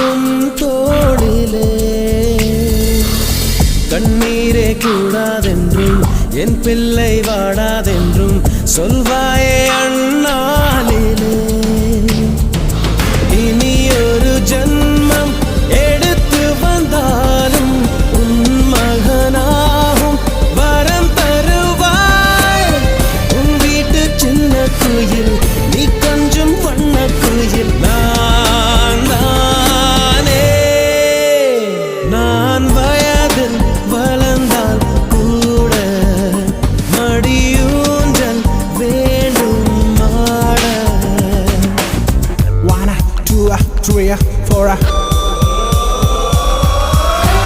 உன் தோளிலே கண்ணீரே கூடாதென்றும் என் பிள்ளை வாடாதென்றும் சொல்வாயே அண்ணாளிலே இனி ஒரு ஜன்மம் எடுத்து வந்தாலும் உன் மகனாகும் வரம் தருவாய் உன் வீட்டு சின்ன குயில் நீ கொஞ்சம் வண்ண குயில் நான் தானே நான் வயதில் வளர்ந்தால் கூட மடியூஞ்சல் வேண்டும் ஆட 1 2 3 4